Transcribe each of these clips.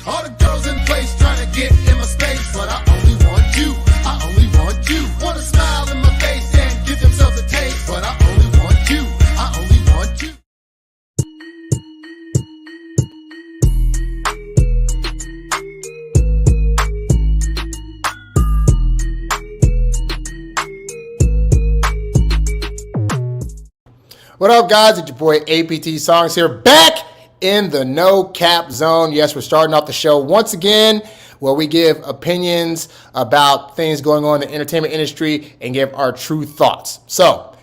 All the girls in place trying to get in my space, but I only want you. I only want you. Wanna smile in my face and give themselves a taste, but I only want you. I only want you. What up, guys? It's your boy APT Songs here, back in the no cap zone. Yes, we're starting off the show once again where we give opinions about things going on in the entertainment industry and give our true thoughts. So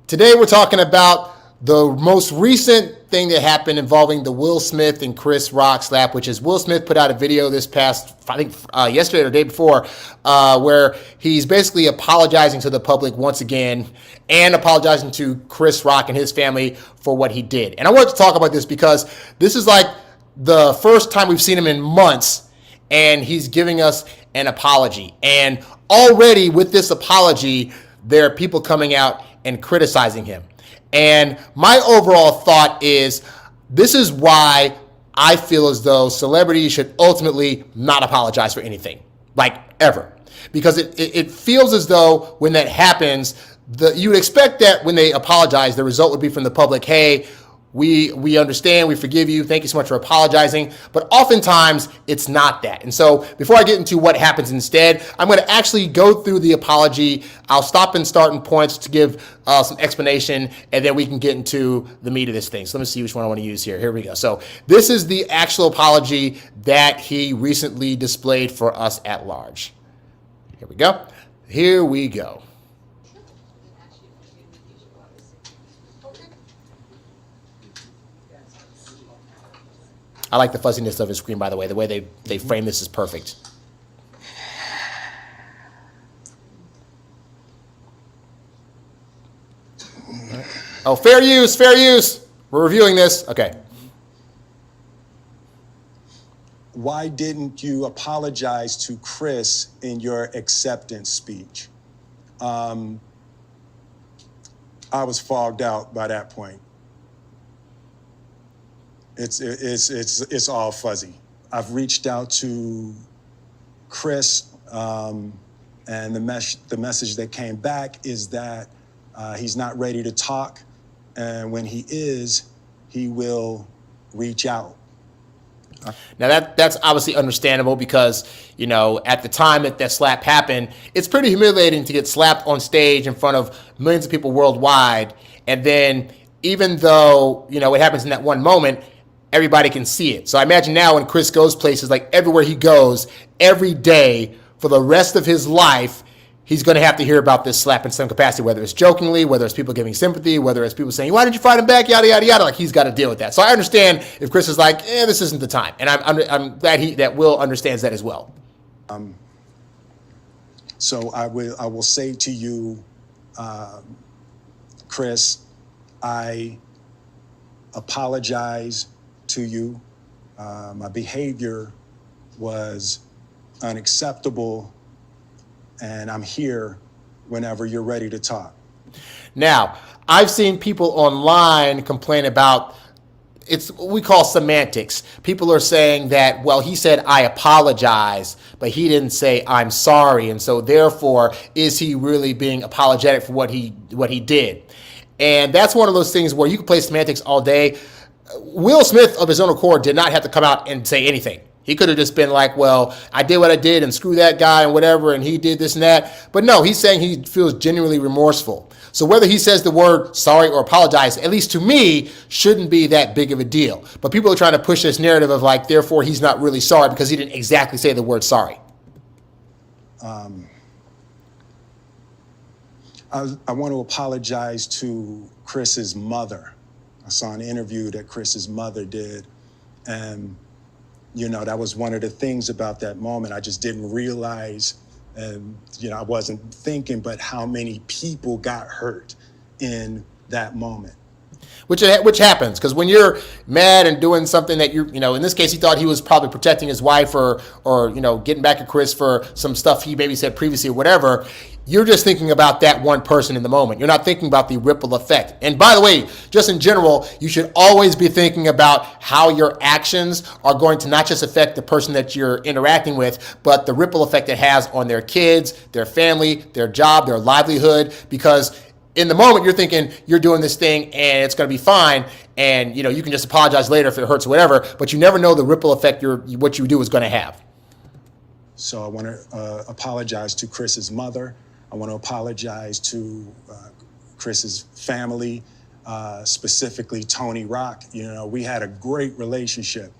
today we're talking about the most recent thing that happened involving the Will Smith and Chris Rock slap, which is Will Smith put out a video this past, I think yesterday or the day before, where he's basically apologizing to the public once again and apologizing to Chris Rock and his family for what he did. And I wanted to talk about this because this is like the first time we've seen him in months, and he's giving us an apology. And already with this apology, there are people coming out and criticizing him. And my overall thought is this is why I feel as though celebrities should ultimately not apologize for anything, like ever. Because it feels as though when that happens, you would expect that when they apologize, the result would be from the public, hey, we understand, we forgive you, thank you so much for apologizing. But oftentimes, it's not that. And so before I get into what happens instead, I'm going to actually go through the apology. I'll stop and start in points to give some explanation, and then we can get into the meat of this thing. So let me see which one I want to use here. Here we go. So this is the actual apology that he recently displayed for us at large. Here we go. Here we go. I like the fuzziness of his screen, by the way. The way they frame this is perfect. Oh, fair use, fair use. We're reviewing this. Okay. Why didn't you apologize to Chris in your acceptance speech? I was fogged out by that point. It's all fuzzy. I've reached out to Chris, and the message that came back is that he's not ready to talk, and when he is, he will reach out. Now that's obviously understandable because, you know, at the time that slap happened, it's pretty humiliating to get slapped on stage in front of millions of people worldwide, and then even though, you know, it happens in that one moment, everybody can see it. So I imagine now when Chris goes places, like everywhere he goes, every day for the rest of his life, he's going to have to hear about this slap in some capacity, whether it's jokingly, whether it's people giving sympathy, whether it's people saying, why did you fight him back, yada, yada, yada. Like, he's got to deal with that. So I understand if Chris is like, this isn't the time. And I'm glad that Will understands that as well. So I will say to you, Chris, I apologize to you. My behavior was unacceptable, and I'm here whenever you're ready to talk. Now, I've seen people online complain about it's what we call semantics. People are saying that, well, he said, I apologize, but he didn't say, I'm sorry. And so therefore, is he really being apologetic for what he did? And that's one of those things where you can play semantics all day. Will Smith, of his own accord, did not have to come out and say anything. He could have just been like, well, I did what I did and screw that guy and whatever, and he did this and that. But no, he's saying he feels genuinely remorseful. So whether he says the word sorry or apologize, at least to me, shouldn't be that big of a deal. But people are trying to push this narrative of like, therefore, he's not really sorry because he didn't exactly say the word sorry. I want to apologize to Chris's mother. I saw an interview that Chris's mother did, and you know, that was one of the things about that moment. I just didn't realize, and you know, I wasn't thinking, but how many people got hurt in that moment. Which happens, because when you're mad and doing something that in this case, he thought he was probably protecting his wife or getting back at Chris for some stuff he maybe said previously or whatever. You're just thinking about that one person in the moment. You're not thinking about the ripple effect. And by the way, just in general, you should always be thinking about how your actions are going to not just affect the person that you're interacting with, but the ripple effect it has on their kids, their family, their job, their livelihood, because in the moment, you're thinking you're doing this thing and it's going to be fine, and you can just apologize later if it hurts or whatever, but you never know the ripple effect what you do is going to have. So I want to apologize to Chris's mother. I want to apologize to Chris's family, specifically Tony Rock. We had a great relationship.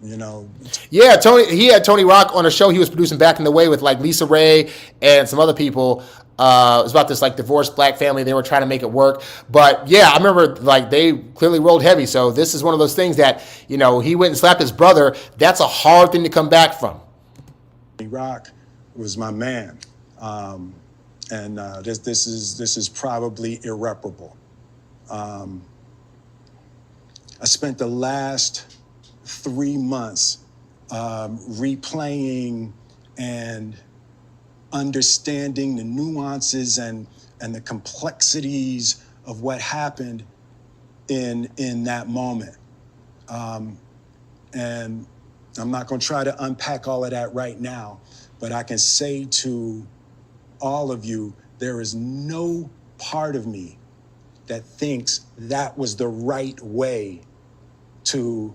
Yeah, he had Tony Rock on a show he was producing back in the way with like Lisa Ray and some other people. It was about this like divorced black family. They were trying to make it work. But yeah, I remember like they clearly rolled heavy. So this is one of those things that, he went and slapped his brother. That's a hard thing to come back from. Rock was my man. And this is probably irreparable. I spent the last 3 months replaying and understanding the nuances and the complexities of what happened in that moment. And I'm not going to try to unpack all of that right now, but I can say to all of you, there is no part of me that thinks that was the right way to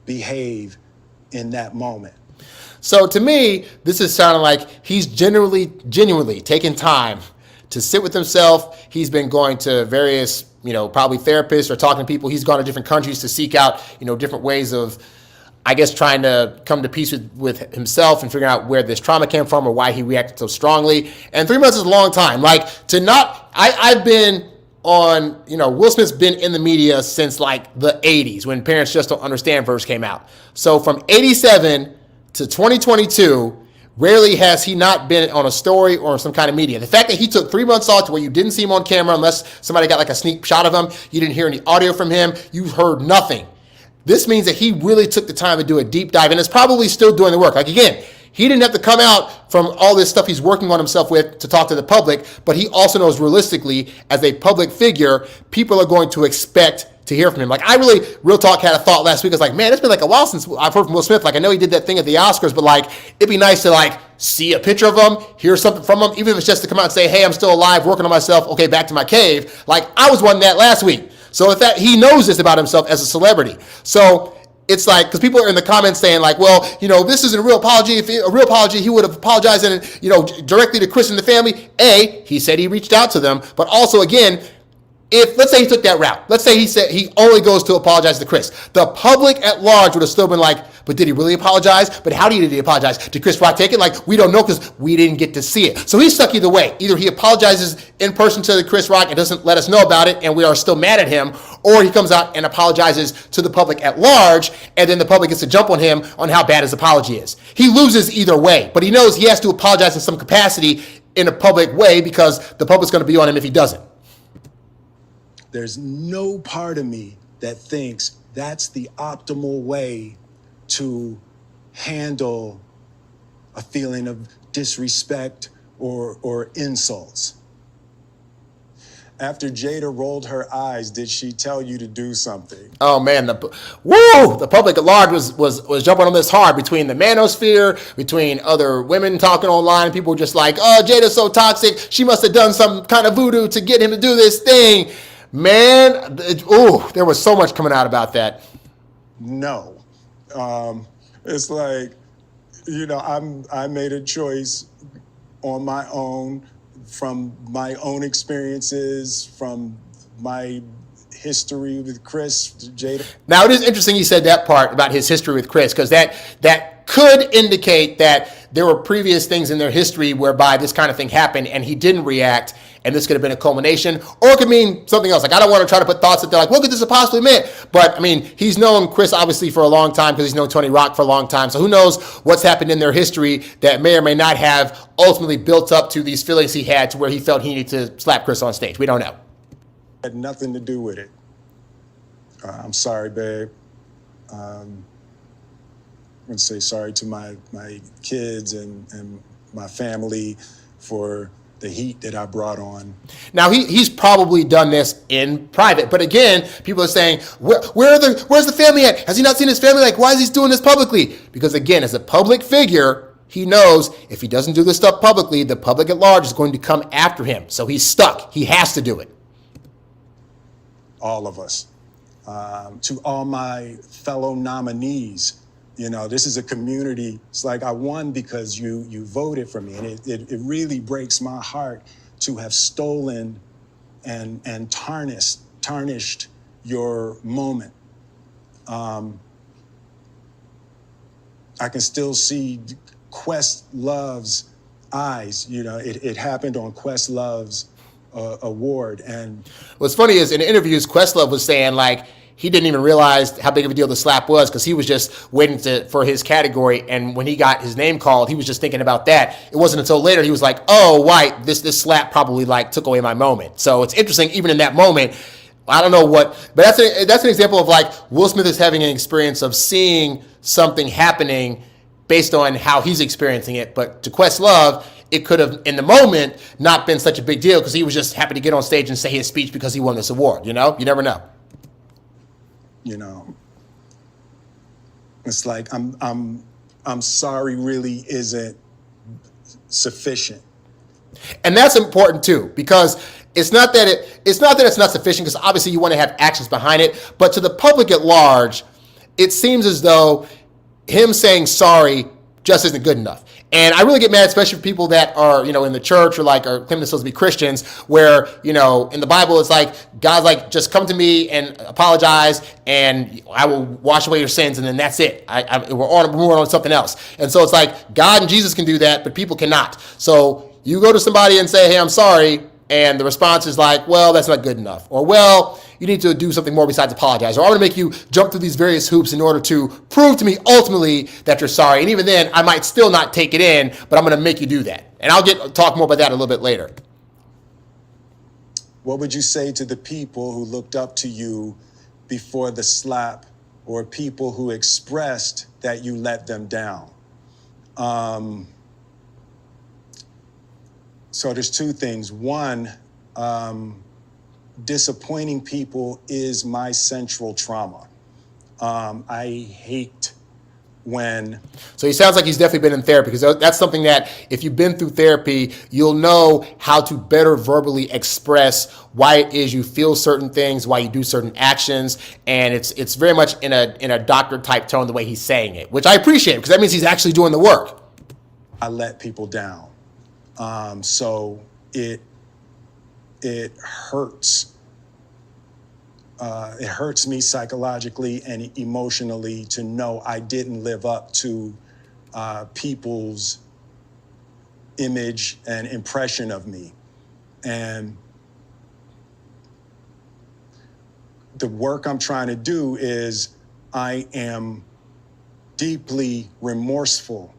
behave in that moment. So to me, this is sounding like he's genuinely taking time to sit with himself. He's been going to various, probably therapists or talking to people. He's gone to different countries to seek out, different ways of, I guess, trying to come to peace with himself and figuring out where this trauma came from or why he reacted so strongly. And 3 months is a long time. Like I've been on, Will Smith's been in the media since like the 80s when Parents Just Don't Understand first came out. So from 87 to 2022, rarely has he not been on a story or some kind of media. The fact that he took 3 months off to where you didn't see him on camera unless somebody got like a sneak shot of him, you didn't hear any audio from him, you heard nothing. This means that he really took the time to do a deep dive and is probably still doing the work. Like again, he didn't have to come out from all this stuff he's working on himself with to talk to the public, but he also knows realistically, as a public figure, people are going to expect to hear from him. Like real talk, had a thought last week. I was like, man, it's been like a while since I've heard from Will Smith. Like I know he did that thing at the Oscars, but like it'd be nice to like see a picture of him, hear something from him, even if it's just to come out and say, hey, I'm still alive, working on myself. Okay, back to my cave. Like I was wanting that last week. So if that, he knows this about himself as a celebrity. So it's like, because people are in the comments saying like, well, this isn't a real apology. If a real apology, he would have apologized and, directly to Chris and the family. He said he reached out to them, but also again, if let's say he took that route, let's say he said he only goes to apologize to Chris, the public at large would have still been like, but did he really apologize? But how did he apologize? Did Chris Rock take it? Like, we don't know because we didn't get to see it. So he's stuck either way. Either he apologizes in person to Chris Rock and doesn't let us know about it and we are still mad at him, or he comes out and apologizes to the public at large and then the public gets to jump on him on how bad his apology is. He loses either way, but he knows he has to apologize in some capacity in a public way because the public's going to be on him if he doesn't. There's no part of me that thinks that's the optimal way to handle a feeling of disrespect or insults. After Jada rolled her eyes, did she tell you to do something? Oh man, the public at large was jumping on this hard between the manosphere, between other women talking online. People were just like, oh, Jada's so toxic. She must have done some kind of voodoo to get him to do this thing. Man, there was so much coming out about that. No. It's like, I made a choice on my own from my own experiences, from my history with Chris, Jada. Now, it is interesting you said that part about his history with Chris, because that could indicate that there were previous things in their history whereby this kind of thing happened and he didn't react, and this could have been a culmination, or it could mean something else. Like, I don't want to try to put thoughts that they're like, what could this have possibly meant? But, I mean, he's known Chris, obviously, for a long time because he's known Tony Rock for a long time. So who knows what's happened in their history that may or may not have ultimately built up to these feelings he had to where he felt he needed to slap Chris on stage. We don't know. Had nothing to do with it. I'm sorry, babe. I'm going to say sorry to my kids and my family for the heat that I brought on. Now he's probably done this in private, but again, people are saying, where's the family at? Has he not seen his family? Like, why is he doing this publicly? Because again, as a public figure, he knows if he doesn't do this stuff publicly, the public at large is going to come after him. So he's stuck. He has to do it. All of us. To all my fellow nominees, this is a community. It's like I won because you voted for me. And it really breaks my heart to have stolen and tarnished your moment. I can still see Questlove's eyes. It happened on Questlove's award. And what's funny is in interviews, Questlove was saying like he didn't even realize how big of a deal the slap was because he was just waiting for his category. And when he got his name called, he was just thinking about that. It wasn't until later he was like, oh, right, this slap probably like took away my moment. So it's interesting, even in that moment, I don't know what, but that's an example of like Will Smith is having an experience of seeing something happening based on how he's experiencing it. But to Questlove, it could have, in the moment, not been such a big deal because he was just happy to get on stage and say his speech because he won this award. You never know. It's like I'm sorry really isn't sufficient. And that's important too, because it's not that it's not sufficient, because obviously you want to have actions behind it, but to the public at large, it seems as though him saying sorry just isn't good enough. And I really get mad, especially for people that are, in the church or claim themselves to be Christians, where, in the Bible, it's like, God's like, just come to me and apologize and I will wash away your sins. And then that's it. We're on something else. And so it's like God and Jesus can do that, but people cannot. So you go to somebody and say, hey, I'm sorry. And the response is like, well, that's not good enough. Or, well, you need to do something more besides apologize. Or I'm going to make you jump through these various hoops in order to prove to me ultimately that you're sorry. And even then, I might still not take it in, but I'm going to make you do that. And I'll talk more about that a little bit later. What would you say to the people who looked up to you before the slap, or people who expressed that you let them down? So there's two things. One, disappointing people is my central trauma. I hate when... So he sounds like he's definitely been in therapy, because that's something that if you've been through therapy, you'll know how to better verbally express why it is you feel certain things, why you do certain actions. And it's very much in a doctor type tone, the way he's saying it, which I appreciate, because that means he's actually doing the work. I let people down. So it hurts. It hurts me psychologically and emotionally to know I didn't live up to people's image and impression of me. And the work I'm trying to do is I am deeply remorseful.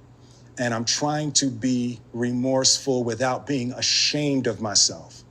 And I'm trying to be remorseful without being ashamed of myself.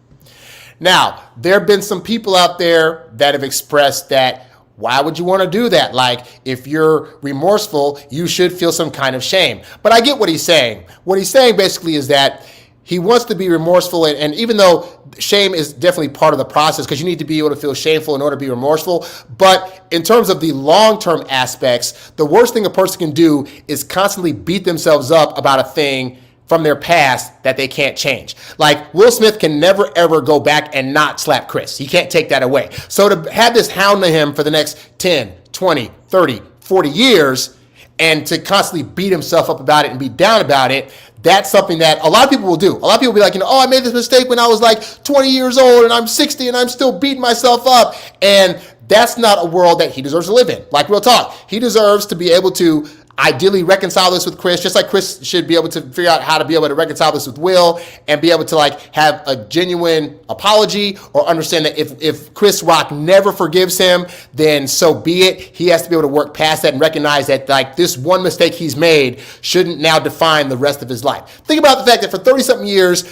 Now, there have been some people out there that have expressed that, why would you want to do that? Like, if you're remorseful, you should feel some kind of shame. But I get what he's saying. What he's saying basically is that he wants to be remorseful, and even though shame is definitely part of the process, because you need to be able to feel shameful in order to be remorseful, but in terms of the long-term aspects, the worst thing a person can do is constantly beat themselves up about a thing from their past that they can't change. Like, Will Smith can never, ever go back and not slap Chris. He can't take that away. So to have this hound to him for the next 10, 20, 30, 40 years, and to constantly beat himself up about it and be down about it, that's something that a lot of people will do. A lot of people will be like, I made this mistake when I was like 20 years old and I'm 60 and I'm still beating myself up. And that's not a world that he deserves to live in. Like, real talk. He deserves to be able to ideally reconcile this with Chris, just like Chris should be able to figure out how to be able to reconcile this with Will and be able to have a genuine apology, or understand that if Chris Rock never forgives him, then so be it. He has to be able to work past that and recognize that this one mistake he's made shouldn't now define the rest of his life. Think about the fact that for 30-something years,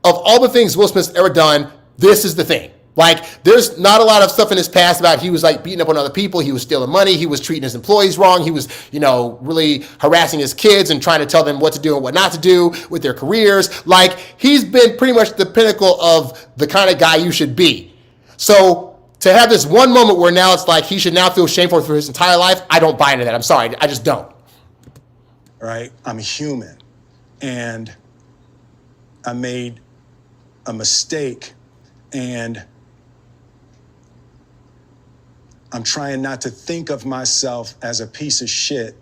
of all the things Will Smith's ever done, this is the thing. Like, there's not a lot of stuff in his past about he was like beating up on other people. He was stealing money. He was treating his employees wrong. He was, really harassing his kids and trying to tell them what to do and what not to do with their careers. Like, he's been pretty much the pinnacle of the kind of guy you should be. So to have this one moment where now it's like he should now feel shameful for his entire life, I don't buy into that. I'm sorry. I just don't. Right? I'm human. And I made a mistake, and I'm trying not to think of myself as a piece of shit.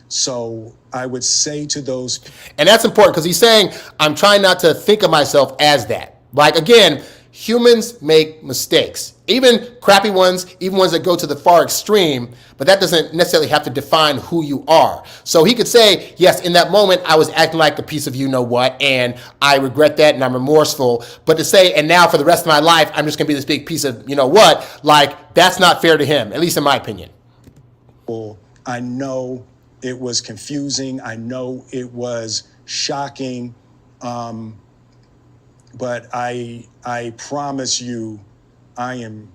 So I would say to those... And that's important because he's saying, I'm trying not to think of myself as that. Like, again, humans make mistakes, even crappy ones, even ones that go to the far extreme, but that doesn't necessarily have to define who you are. So he could say, yes, in that moment, I was acting like a piece of you-know-what, and I regret that, and I'm remorseful. But to say, and now for the rest of my life, I'm just going to be this big piece of you-know-what, like, that's not fair to him, at least in my opinion. I know it was confusing. I know it was shocking. But I promise you, I am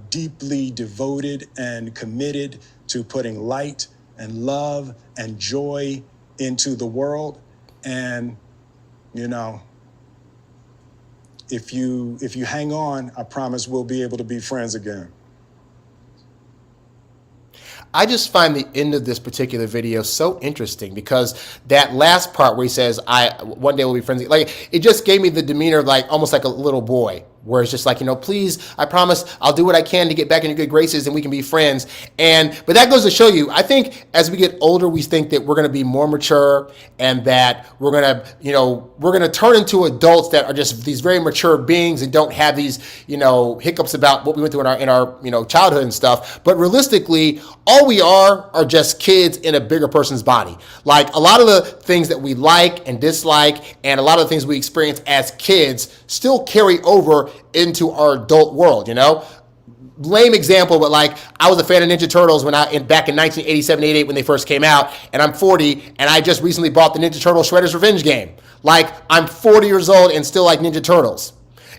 deeply devoted and committed to putting light and love and joy into the world. And, if you hang on, I promise we'll be able to be friends again. I just find the end of this particular video so interesting because that last part where he says, one day we'll be friends, like, it just gave me the demeanor of like almost like a little boy, where it's just like, please, I promise I'll do what I can to get back in your good graces and we can be friends. But that goes to show you, I think as we get older, we think that we're going to be more mature and that we're going to turn into adults that are just these very mature beings and don't have these, hiccups about what we went through in our childhood and stuff. But realistically, all we are just kids in a bigger person's body. Like, a lot of the things that we like and dislike and a lot of the things we experience as kids still carry over into our adult world, Lame example, but like, I was a fan of Ninja Turtles back in 1987, 88 when they first came out, and I'm 40, and I just recently bought the Ninja Turtle Shredder's Revenge game. Like, I'm 40 years old and still like Ninja Turtles.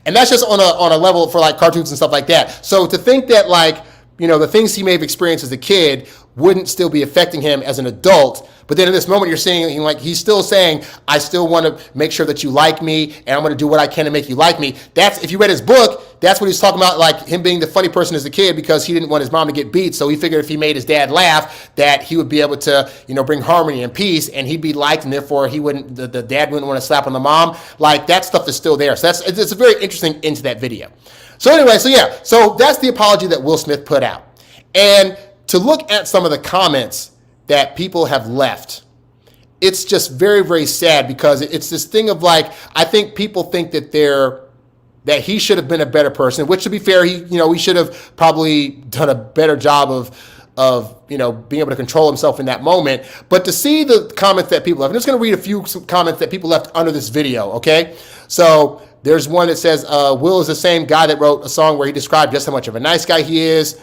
And that's just on a level for like cartoons and stuff like that. So to think that like, the things he may have experienced as a kid wouldn't still be affecting him as an adult. But then in this moment, you're seeing like he's still saying, I still want to make sure that you like me, and I'm going to do what I can to make you like me. That's, if you read his book, that's what he's talking about, like him being the funny person as a kid because he didn't want his mom to get beat. So he figured if he made his dad laugh, that he would be able to, bring harmony and peace, and he'd be liked, and therefore the dad wouldn't want to slap on the mom. Like, that stuff is still there. So it's a very interesting into that video. So anyway, so that's the apology that Will Smith put out. And to look at some of the comments that people have left, it's just very, very sad because it's this thing of like, I think people think that he should have been a better person, which, to be fair, he should have probably done a better job of being able to control himself in that moment. But to see the comments that people left, I'm just going to read a few comments that people left under this video, okay? So there's one that says, Will is the same guy that wrote a song where he described just how much of a nice guy he is.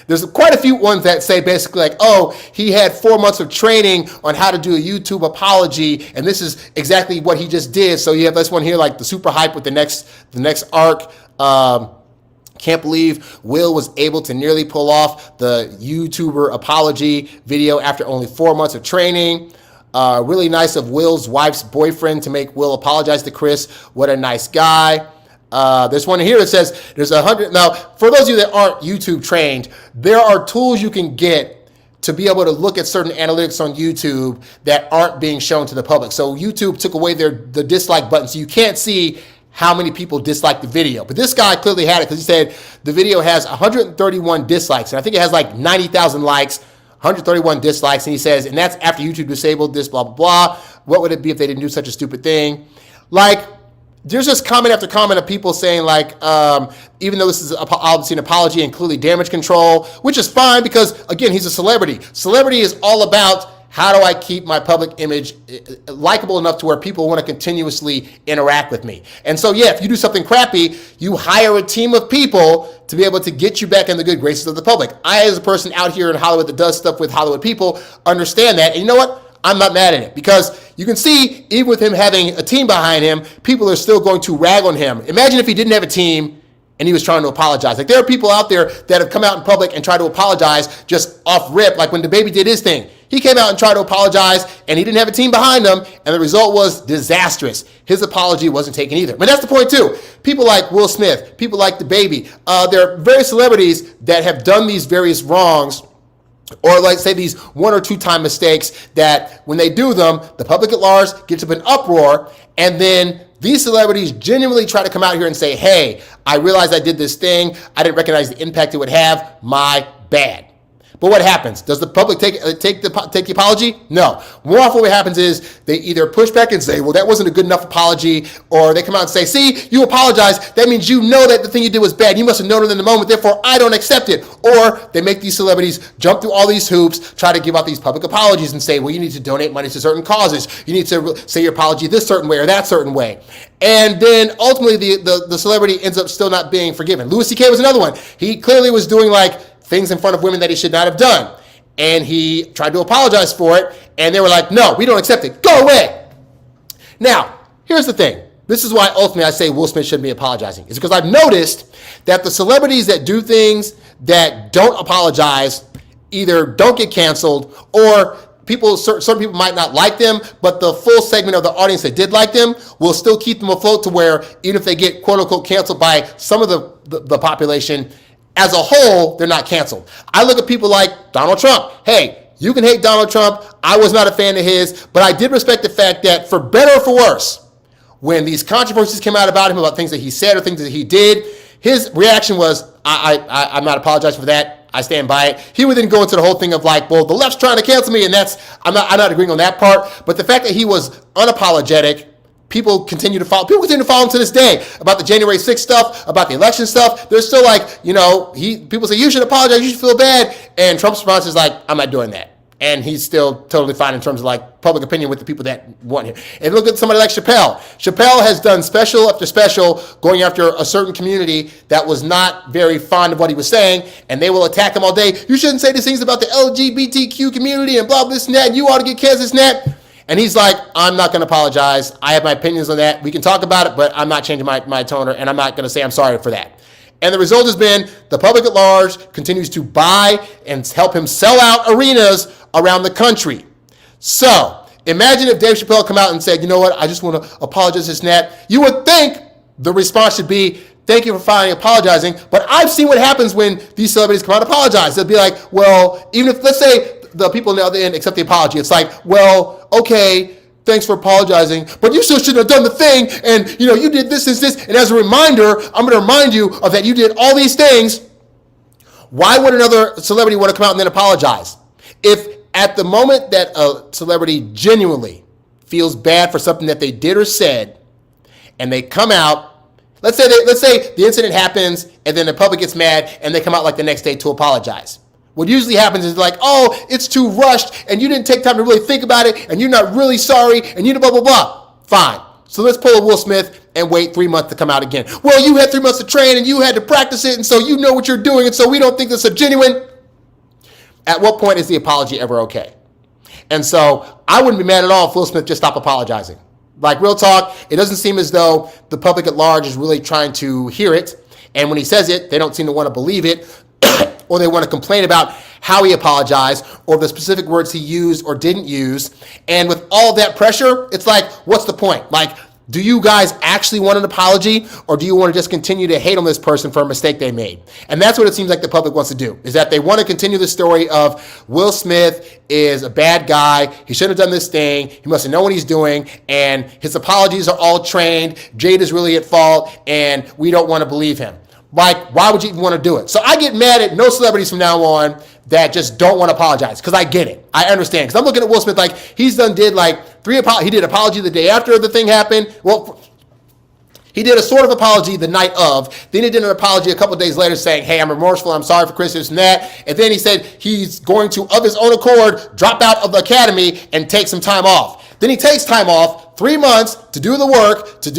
There's quite a few ones that say basically like, oh, he had 4 months of training on how to do a YouTube apology, and this is exactly what he just did. So you have this one here, like the super hype with the next arc. Can't believe Will was able to nearly pull off the YouTuber apology video after only 4 months of training. Really nice of Will's wife's boyfriend to make Will apologize to Chris. What a nice guy. There's one here that says there's 100. Now, for those of you that aren't YouTube trained, there are tools you can get to be able to look at certain analytics on YouTube that aren't being shown to the public. So YouTube took away the dislike button, so you can't see how many people disliked the video. But this guy clearly had it because he said the video has 131 dislikes, and I think it has like 90,000 likes, 131 dislikes, and he says, and that's after YouTube disabled this, blah, blah, blah. What would it be if they didn't do such a stupid thing? Like, there's just comment after comment of people saying like, even though this is obviously an apology and clearly damage control, which is fine because, again, he's a celebrity. Celebrity is all about how do I keep my public image likable enough to where people want to continuously interact with me. And so, yeah, if you do something crappy, you hire a team of people to be able to get you back in the good graces of the public. I, as a person out here in Hollywood that does stuff with Hollywood people, understand that. And you know what? I'm not mad at it because you can see, even with him having a team behind him, people are still going to rag on him. Imagine if he didn't have a team and he was trying to apologize. Like, there are people out there that have come out in public and tried to apologize just off rip, like when DaBaby did his thing. He came out and tried to apologize, and he didn't have a team behind him, and the result was disastrous. His apology wasn't taken either. But that's the point, too. People like Will Smith, people like DaBaby, there are various celebrities that have done these various wrongs, or like say these 1 or 2 time mistakes that when they do them, the public at large gets up in uproar, and then these celebrities genuinely try to come out here and say, hey, I realized I did this thing. I didn't recognize the impact it would have. My bad. But what happens? Does the public take the apology? No. More often what happens is they either push back and say, well, that wasn't a good enough apology, or they come out and say, see, you apologize. That means you know that the thing you did was bad. You must have known it in the moment. Therefore, I don't accept it. Or they make these celebrities jump through all these hoops, try to give out these public apologies and say, well, you need to donate money to certain causes. You need to say your apology this certain way or that certain way. And then ultimately the celebrity ends up still not being forgiven. Louis C.K. was another one. He clearly was doing like things in front of women that he should not have done. And he tried to apologize for it. And they were like, no, we don't accept it. Go away. Now, here's the thing. This is why ultimately I say Will Smith shouldn't be apologizing. It's because I've noticed that the celebrities that do things that don't apologize either don't get canceled, or certain people might not like them, but the full segment of the audience that did like them will still keep them afloat to where even if they get quote unquote canceled by some of the population, as a whole, they're not canceled. I look at people like Donald Trump. Hey, you can hate Donald Trump. I was not a fan of his, but I did respect the fact that for better or for worse, when these controversies came out about him, about things that he said or things that he did, his reaction was, I'm not apologizing for that. I stand by it. He would then go into the whole thing of like, well, the left's trying to cancel me, and I'm not agreeing on that part. But the fact that he was unapologetic, people continue to follow him to this day about the January 6th stuff, about the election stuff. They're still like, people say, you should apologize, you should feel bad. And Trump's response is like, I'm not doing that. And he's still totally fine in terms of like public opinion with the people that want him. And look at somebody like Chappelle. Chappelle has done special after special going after a certain community that was not very fond of what he was saying, and they will attack him all day. You shouldn't say these things about the LGBTQ community and blah, blah, this and that, and you ought to get canceled, this and that. And he's like, I'm not going to apologize. I have my opinions on that. We can talk about it, but I'm not changing my toner, and I'm not going to say I'm sorry for that. And the result has been the public at large continues to buy and help him sell out arenas around the country. So imagine if Dave Chappelle come out and said, you know what, I just want to apologize this and that. You would think the response should be, thank you for finally apologizing. But I've seen what happens when these celebrities come out and apologize. They'll be like, well, even if, let's say, the people on the other end accept the apology. It's like, well, okay, thanks for apologizing, but you still shouldn't have done the thing, and you did this, and as a reminder, I'm going to remind you of that you did all these things. Why would another celebrity want to come out and then apologize? If at the moment that a celebrity genuinely feels bad for something that they did or said, and they come out, let's say the incident happens, and then the public gets mad, and they come out like the next day to apologize. What usually happens is like, oh, it's too rushed, and you didn't take time to really think about it, and you're not really sorry, and you blah, blah, blah. Fine. So let's pull a Will Smith and wait 3 months to come out again. Well, you had 3 months to train, and you had to practice it, and so you know what you're doing, and so we don't think this is genuine. At what point is the apology ever okay? And so I wouldn't be mad at all if Will Smith just stopped apologizing. Like, real talk, it doesn't seem as though the public at large is really trying to hear it, and when he says it, they don't seem to want to believe it, or they want to complain about how he apologized or the specific words he used or didn't use. And with all that pressure, it's like, what's the point? Like, do you guys actually want an apology, or do you want to just continue to hate on this person for a mistake they made? And that's what it seems like the public wants to do, is that they want to continue the story of Will Smith is a bad guy. He shouldn't have done this thing. He must have known what he's doing. And his apologies are all trained. Jade is really at fault, and we don't want to believe him. Like, why would you even want to do it? So I get mad at no celebrities from now on that just don't want to apologize, because I get it. I understand. Because I'm looking at Will Smith like did like 3 apologies. He did apology the day after the thing happened. Well, he did a sort of apology the night of. Then he did an apology a couple of days later saying, hey, I'm remorseful. I'm sorry for Chris, this and that. And then he said he's going to, of his own accord, drop out of the academy and take some time off. Then he takes time off, 3 months, to do the work, to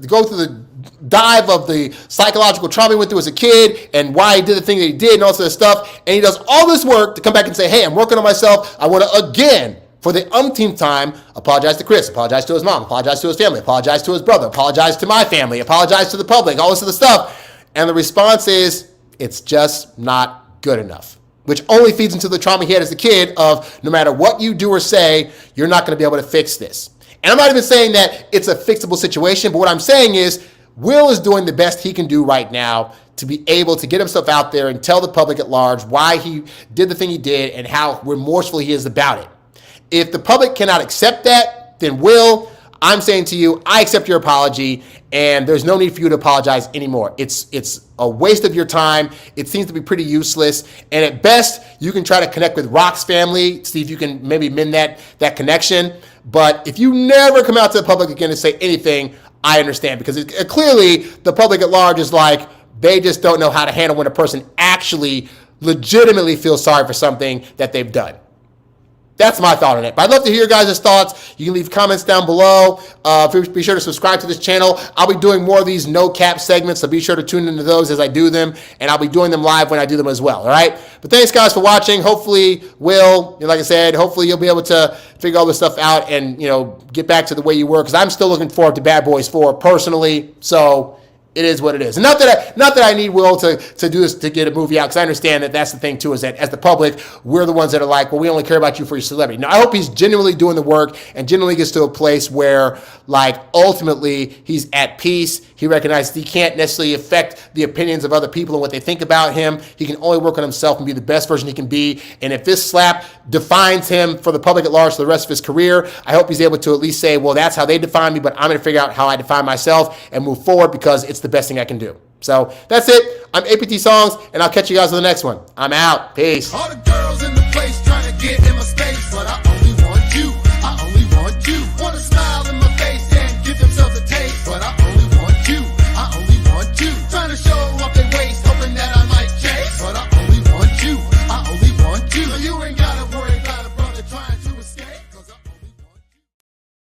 go through the dive of the psychological trauma he went through as a kid and why he did the thing that he did and all this other stuff. And he does all this work to come back and say, hey, I'm working on myself. I want to again for the umpteenth time, apologize to Chris, apologize to his mom, apologize to his family, apologize to his brother, apologize to my family, apologize to the public, all this other stuff. And the response is, it's just not good enough, which only feeds into the trauma he had as a kid of no matter what you do or say, you're not going to be able to fix this. And I'm not even saying that it's a fixable situation, but what I'm saying is Will is doing the best he can do right now to be able to get himself out there and tell the public at large why he did the thing he did and how remorseful he is about it. If the public cannot accept that, then Will, I'm saying to you, I accept your apology, and there's no need for you to apologize anymore. It's a waste of your time. It seems to be pretty useless, and at best, you can try to connect with Rock's family, see if you can maybe mend that connection. But if you never come out to the public again and say anything, I understand, because clearly the public at large is like, they just don't know how to handle when a person actually legitimately feels sorry for something that they've done. That's my thought on it. But I'd love to hear your guys' thoughts. You can leave comments down below. Be sure to subscribe to this channel. I'll be doing more of these no cap segments, so be sure to tune into those as I do them, and I'll be doing them live when I do them as well, all right? But thanks, guys, for watching. Hopefully, Will, like I said, hopefully you'll be able to figure all this stuff out and, get back to the way you were, because I'm still looking forward to Bad Boys 4 personally, so it is what it is. And not that I need Will to do this to get a movie out, because I understand that that's the thing too, is that as the public, we're the ones that are like, well, we only care about you for your celebrity. Now, I hope he's genuinely doing the work and genuinely gets to a place where, ultimately he's at peace. He recognizes he can't necessarily affect the opinions of other people and what they think about him. He can only work on himself and be the best version he can be. And if this slap defines him for the public at large for the rest of his career, I hope he's able to at least say, well, that's how they define me, but I'm going to figure out how I define myself and move forward, because it's the best thing I can do. So that's it. I'm APT Songs, and I'll catch you guys on the next one. I'm out. Peace. All the girls